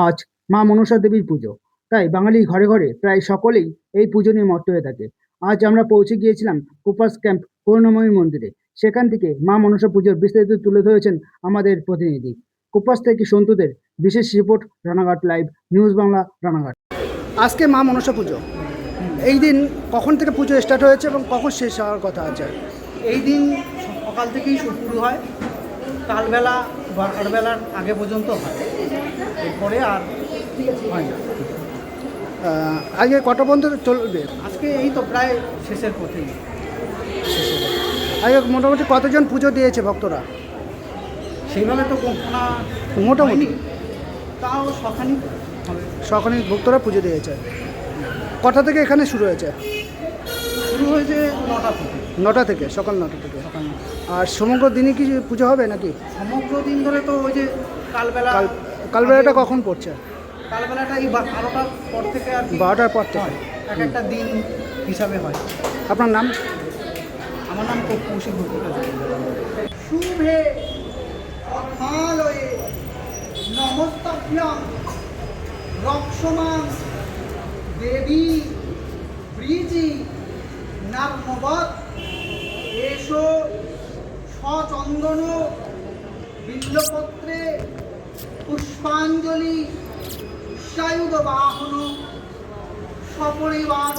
আজ মা মনসা দেবীর পুজো, তাই বাঙালি ঘরে ঘরে প্রায় সকলেই এই পুজো নিয়ে মত্ত হয়ে থাকে। আজ আমরা পৌঁছে গিয়েছিলাম কুপাস ক্যাম্প করুণাময়ী মন্দিরে। সেখান থেকে মা মনসা পুজোর বিস্তারিত তুলে ধরেছেন আমাদের প্রতিনিধি। কুপাস থেকে সন্তুদের বিশেষ report, Ranaghat live, news Bangla, Ranaghat. আজকে মা মনসা পুজো, এই দিন কখন থেকে পুজো স্টার্ট হয়েছে এবং কখন শেষ হওয়ার কথা আছে? এই দিন সকাল থেকেই শুরু হয়, কালবেলা বা কালবেলার আগে পর্যন্ত হয়, এরপরে আর হয় না। আগে কটা পর্যন্ত চলবে? আজকে এই তো প্রায় শেষের পথেই। আগে মোটামুটি কতজন পুজো দিয়েছে ভক্তরা? সেইভাবে তো কল্পনা মোটামুটি তাও শখানি হবে। সকালে ভক্তরা পুজো দিয়েছে। কটা থেকে এখানে শুরু হয়েছে? শুরু হয়েছে 9টা থেকে। 9টা থেকে, সকাল 9টা থেকে। সকাল আর সমগ্র দিনই কি পুজো হবে নাকি? সমগ্র দিন ধরে তো ওই যে কালবেলা। কালবেলাটা কখন পড়ছে? কালবেলাটা এই 12টার পর থেকে আর 12টার পর থেকে হয়, এক একটা দিন হিসাবে হয়। আপনার নাম? আমার নাম কৌশিক ভট্টাচার্য। শুভে অথালয়ে নমস্তাভ্যাং রক্ষমাং দেবী ব্রীজি নার্মবৎ এষো সচন্দন বিল্লপত্রে পুষ্পাঞ্জলি সায়ুধ বাহন সপরিবার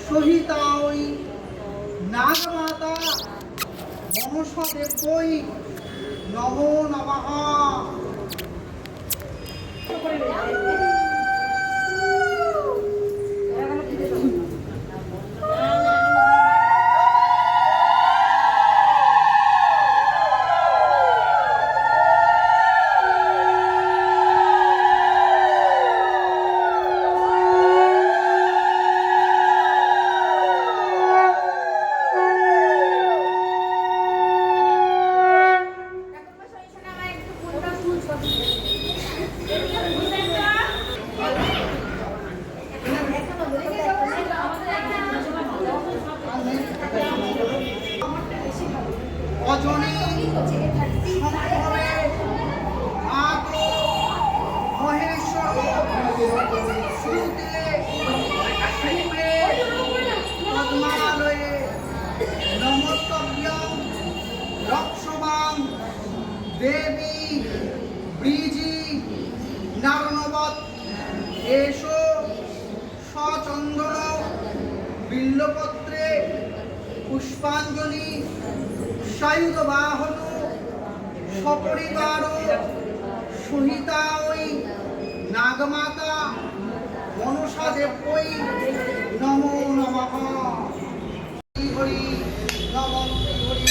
সহিতাই নাগমাতা মনসা দেবৈ নমো নমঃ। অজনে সম্ভবে আতো মহেশ্বর সুতে শিবে পদ্মালয়ে নমস্তভ্যং রক্ষমাং দেবী ব্রীজি নারণবৎ এষো সচন্দন বিল্লপত্রে পুষ্পাঞ্জলি সায়ুধ বাহন সপরিবার সহিতাই নাগমাতা মনসা দেবৈ নমো নমঃ। হরি নমঃ হরি।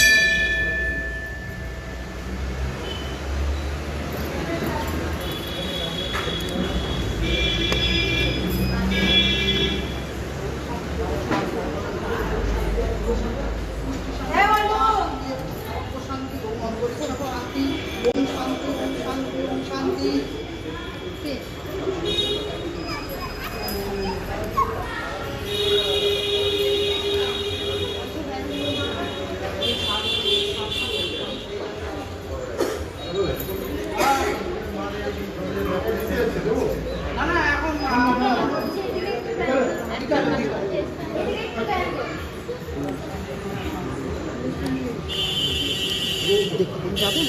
শান্তি। না এখন দেখুন যাবেন।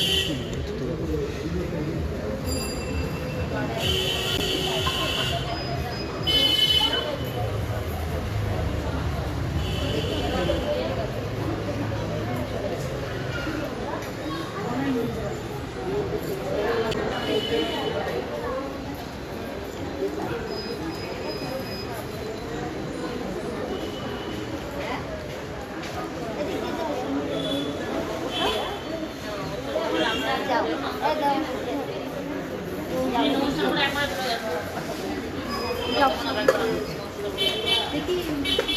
দেখি